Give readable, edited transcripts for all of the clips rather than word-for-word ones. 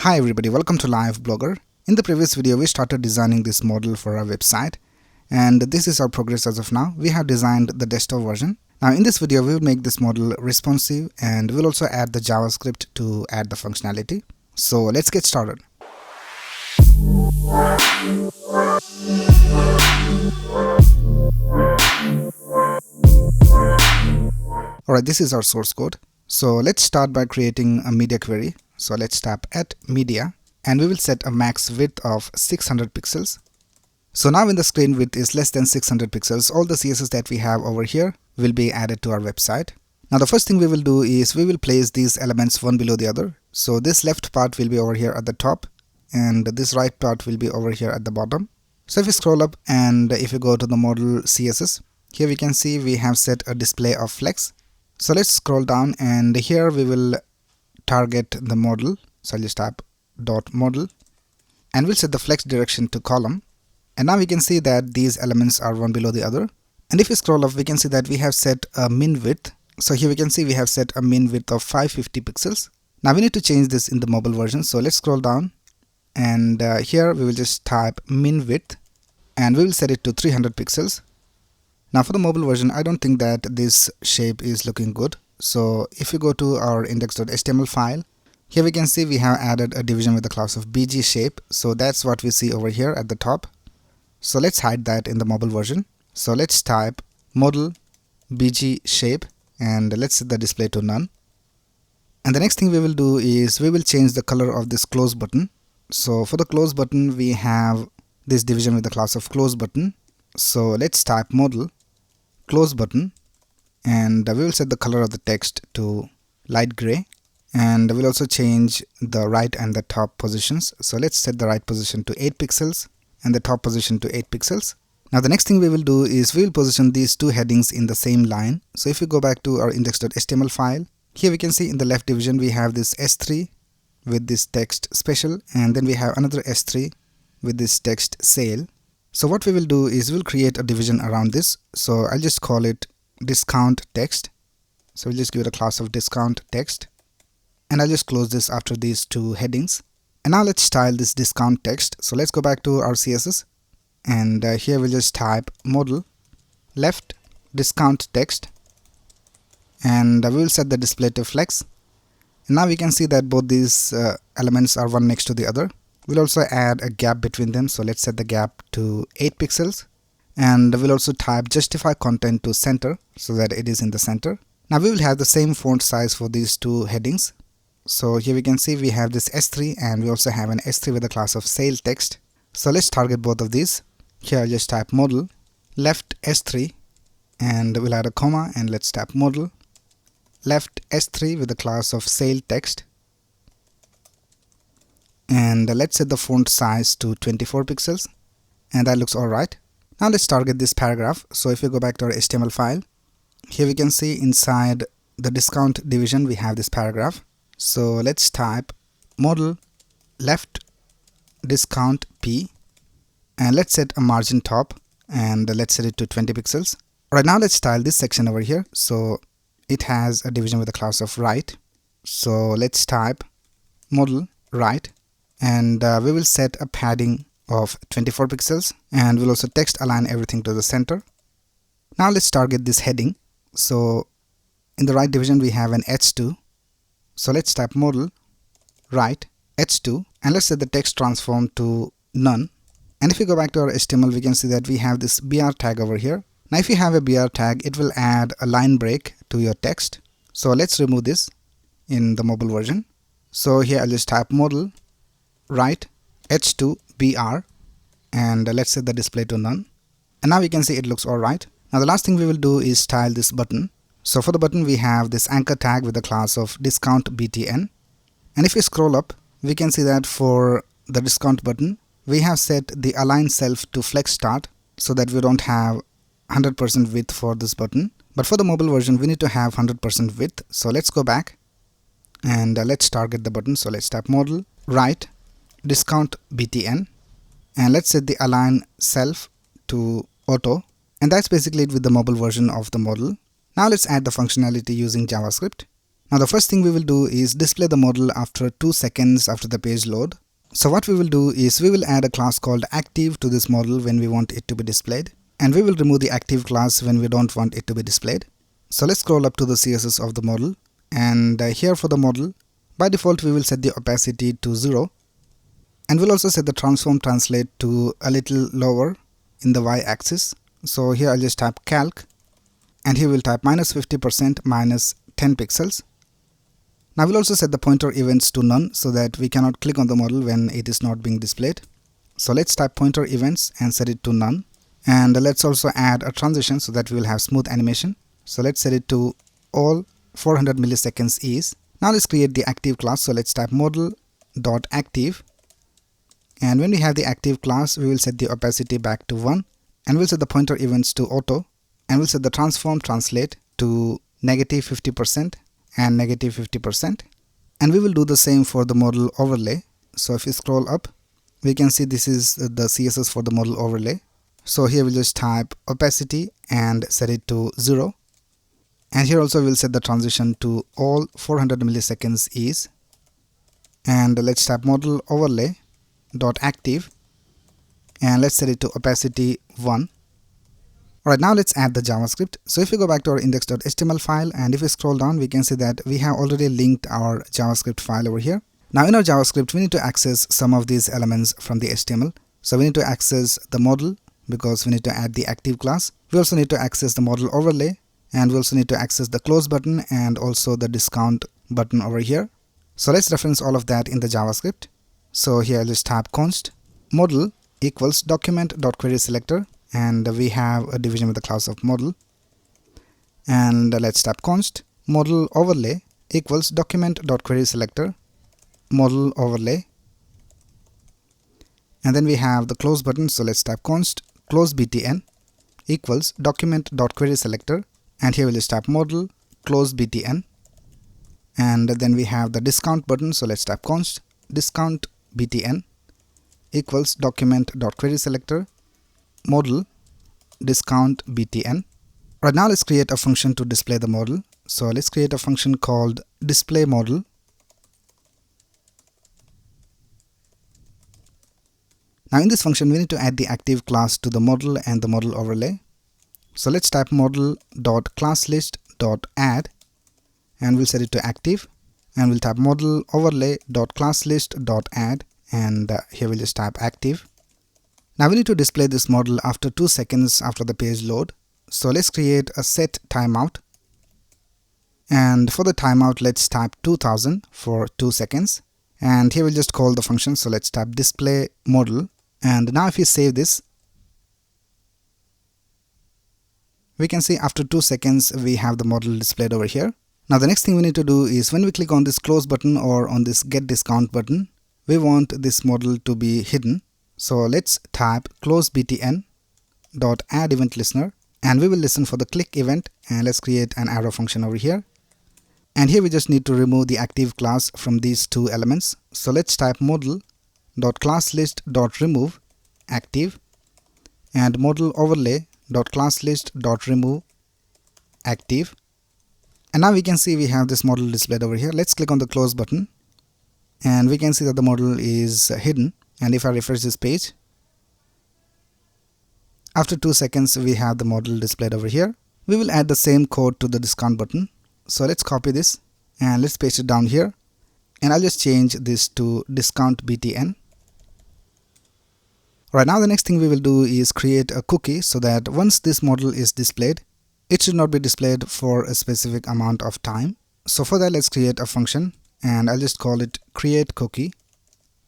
Hi everybody, welcome to Live Blogger. In the previous video we started designing this model for our website, and this is our progress as of now. We have designed the desktop version. Now in this video we will make this model responsive, and we'll also add the JavaScript to add the functionality. So let's get started. Alright, this is our source code. So let's start by creating a media query. So let's tap at media, and we will set a max width of 600 pixels. So now when the screen width is less than 600 pixels, all the CSS that we have over here will be added to our website. Now the first thing we will do is we will place these elements one below the other. So this left part will be over here at the top, and this right part will be over here at the bottom. So if you scroll up and if you go to the model CSS, here we can see we have set a display of flex. So let's scroll down, and here we will target the model. So I'll just tap dot model, and we'll set the flex direction to column. And now we can see that these elements are one below the other. And if you scroll up, we can see that we have set a min width. So here we can see we have set a min width of 550 pixels. Now we need to change this in the mobile version. So let's scroll down, and here we will just type min width, and we will set it to 300 pixels. Now for the mobile version, I don't think that this shape is looking good. So if you go to our index.html file, here we can see we have added a division with the class of bg shape. So that's what we see over here at the top. So let's hide that in the mobile version. So let's type modal bg shape, and let's set the display to none. And the next thing we will do is we will change the color of this close button. So for the close button, we have this division with the class of close button. So let's type modal close button, and we will set the color of the text to light gray, and we'll also change the right and the top positions. So let's set the right position to 8 pixels and the top position to 8 pixels. Now the next thing we will do is we will position these two headings in the same line. So if you go back to our index.html file, here we can see in the left division we have this S3 with this text special, and then we have another S3 with this text sale. So what we will do is we'll create a division around this. So I'll just call it discount text. So we'll just give it a class of discount text, and I'll just close this after these two headings. And now let's style this discount text. So let's go back to our CSS, and here we'll just type modal left discount text, and we will set the display to flex. And now we can see that both these elements are one next to the other. We'll also add a gap between them. So let's set the gap to 8 pixels, and we'll also type justify content to center so that it is in the center. Now we will have the same font size for these two headings. So here we can see we have this S3, and we also have an S3 with a class of sale text. So let's target both of these. Here I'll just type modal left S3, and we'll add a comma, and let's type modal left S3 with the class of sale text. And let's set the font size to 24 pixels, and that looks alright. Now let's target this paragraph. So if you go back to our HTML file, here we can see inside the discount division we have this paragraph. So let's type modal left discount P, and let's set a margin top, and let's set it to 20 pixels. Alright, now let's style this section over here. So it has a division with a class of right. So let's type modal right, and we will set a padding of 24 pixels, and we'll also text align everything to the center. Now let's target this heading. So in the right division we have an H2. So let's type modal right H2, and let's set the text transform to none. And if you go back to our HTML, we can see that we have this BR tag over here. Now if you have a BR tag, it will add a line break to your text. So let's remove this in the mobile version. So here I'll just type modal right H2 BR, and let's set the display to none. And now we can see it looks alright. Now the last thing we will do is style this button. So for the button we have this anchor tag with the class of discount BTN. And if you scroll up, we can see that for the discount button we have set the align self to flex start, so that we don't have 100% width for this button. But for the mobile version we need to have 100% width. So let's go back, and let's target the button. So let's type modal right discount BTN, and let's set the align self to auto, and that's basically it with the mobile version of the model. Now let's add the functionality using JavaScript. Now the first thing we will do is display the model after 2 seconds after the page load. So what we will do is we will add a class called active to this model when we want it to be displayed, and we will remove the active class when we don't want it to be displayed. So let's scroll up to the CSS of the model, and here for the model, by default we will set the opacity to 0, and we'll also set the transform translate to a little lower in the y-axis. So here I'll just type calc, and here we'll type -50% minus 10 pixels. Now we'll also set the pointer events to none so that we cannot click on the model when it is not being displayed. So let's type pointer events and set it to none. And let's also add a transition so that we will have smooth animation. So let's set it to all 400 milliseconds ease. Now let's create the active class. So let's type model.active. And when we have the active class, we will set the opacity back to 1. And we'll set the pointer events to auto. And we'll set the transform translate to -50% and -50%. And we will do the same for the model overlay. So if you scroll up, we can see this is the CSS for the model overlay. So here we'll just type opacity and set it to 0. And here also we'll set the transition to all 400 milliseconds ease. And let's type model overlay dot active, and let's set it to opacity 1. Alright, now let's add the JavaScript. So if we go back to our index.html file, and if we scroll down, we can see that we have already linked our JavaScript file over here. Now in our JavaScript, we need to access some of these elements from the HTML. So we need to access the model because we need to add the active class. We also need to access the model overlay, and we also need to access the close button and also the discount button over here. So let's reference all of that in the JavaScript. So here I'll just type const model equals document.querySelector, and we have a division with the class of model. And let's type const model overlay equals document.querySelector model overlay, and then we have the close button. So let's type const close btn equals document.querySelector, and here we'll just type model close btn. And then we have the discount button. So let's type const discount btn equals document.querySelector model discount btn. Right, now let's create a function to display the model. So let's create a function called display model. Now in this function we need to add the active class to the model and the model overlay. So let's type model.classList.add, and we'll set it to active, and we'll type model overlay.classList.add, and here we'll just type active. Now we need to display this model after 2 seconds after the page load. So let's create a set timeout, and for the timeout let's type 2000 for 2 seconds, and here we'll just call the function. So let's type display model, and now if you save this, we can see after 2 seconds we have the model displayed over here. Now the next thing we need to do is when we click on this close button or on this get discount button, we want this model to be hidden. So let's type close btn dot add event listener, and we will listen for the click event, and let's create an arrow function over here. And here we just need to remove the active class from these two elements. So let's type model.classList.remove active and model overlay.classList.remove active. And now we can see we have this model displayed over here. Let's click on the close button, and we can see that the model is hidden. And if I refresh this page, after 2 seconds we have the model displayed over here. We will add the same code to the discount button. So let's copy this and let's paste it down here, and I'll just change this to discount btn. Right, now the next thing we will do is create a cookie so that once this model is displayed, it should not be displayed for a specific amount of time. So for that, let's create a function, and I'll just call it create cookie.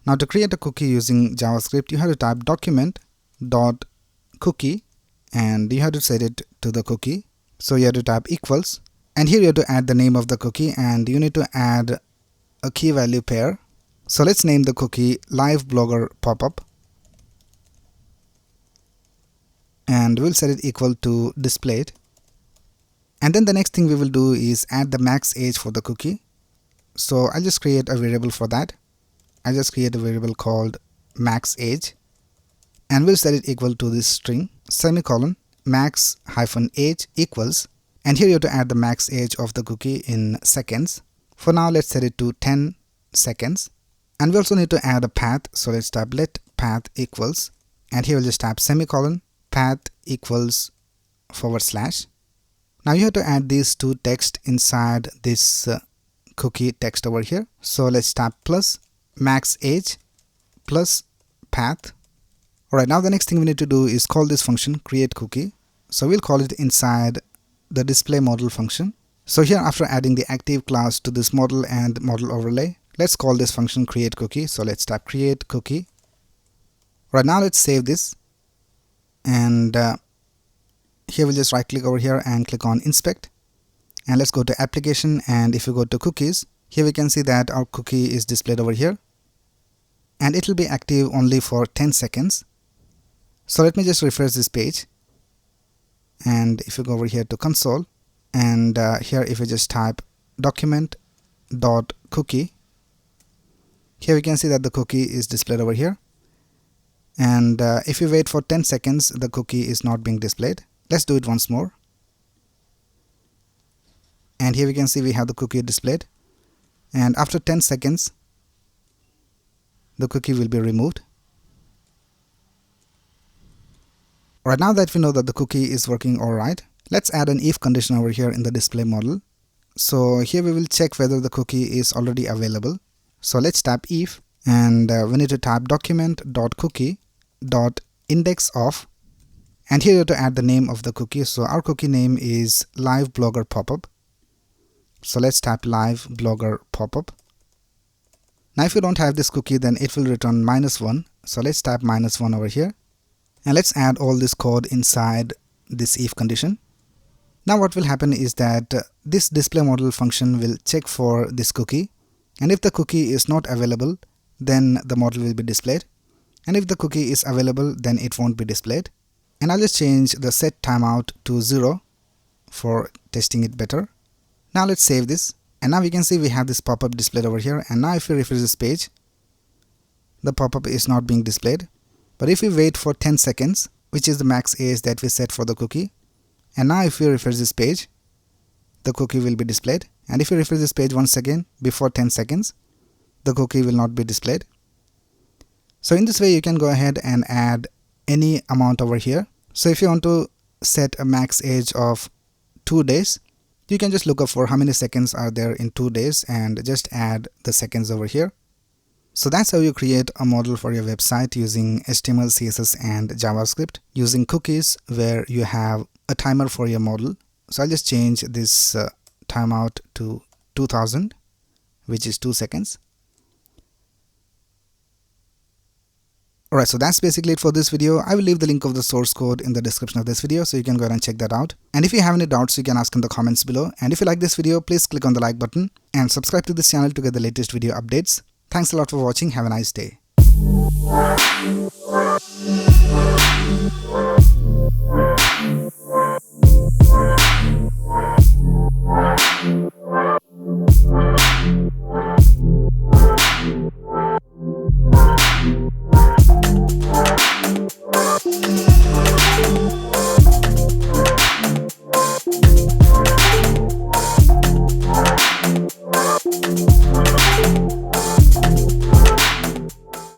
Now to create a cookie using JavaScript, you have to type document.cookie, and you have to set it to the cookie. So you have to type equals, and here you have to add the name of the cookie, and you need to add a key value pair. So let's name the cookie live blogger popup, and we'll set it equal to displayed. And then the next thing we will do is add the max age for the cookie. So I'll just create a variable for that. I'll just create a variable called max age, and we'll set it equal to this string semicolon max hyphen age equals, and here you have to add the max age of the cookie in seconds. For now, let's set it to 10 seconds. And we also need to add a path. So let's type let path equals, and here we'll just type semicolon, path equals /. Now you have to add these two text inside this cookie text over here. So let's type plus max age plus path. Alright, now the next thing we need to do is call this function create cookie. So we'll call it inside the display model function. So here, after adding the active class to this model and model overlay, let's call this function create cookie. So let's type create cookie. Right now let's save this, and here we'll just right click over here and click on inspect, and let's go to application, and if you go to cookies, here we can see that our cookie is displayed over here, and it will be active only for 10 seconds. So let me just refresh this page, and if you go over here to console, and here if you just type document.cookie, here we can see that the cookie is displayed over here, and if you wait for 10 seconds the cookie is not being displayed. Let's do it once more, and here we can see we have the cookie displayed, and after 10 seconds the cookie will be removed. Right now that we know that the cookie is working alright, let's add an if condition over here in the display model. So here we will check whether the cookie is already available. So let's type if, and we need to type document.cookie.index of, and here you have to add the name of the cookie. So our cookie name is live blogger popup. So let's type live blogger popup. Now if you don't have this cookie, then it will return -1. So let's type -1 over here, and let's add all this code inside this if condition. Now what will happen is that this display model function will check for this cookie, and if the cookie is not available, then the model will be displayed, and if the cookie is available, then it won't be displayed. And I'll just change the set timeout to 0 for testing it better. Now let's save this, and now we can see we have this pop-up displayed over here, and now if we refresh this page, the pop-up is not being displayed. But if we wait for 10 seconds, which is the max age that we set for the cookie, and now if we refresh this page, the cookie will be displayed, and if you refresh this page once again before 10 seconds, the cookie will not be displayed. So in this way you can go ahead and add any amount over here. So if you want to set a max age of 2 days, you can just look up for how many seconds are there in 2 days and just add the seconds over here. So that's how you create a model for your website using HTML, CSS and JavaScript using cookies, where you have a timer for your model. So I'll just change this timeout to 2000, which is 2 seconds. Alright, so that's basically it for this video. I will leave the link of the source code in the description of this video, so you can go ahead and check that out. And if you have any doubts, you can ask in the comments below. And if you like this video, please click on the like button and subscribe to this channel to get the latest video updates. Thanks a lot for watching. Have a nice day.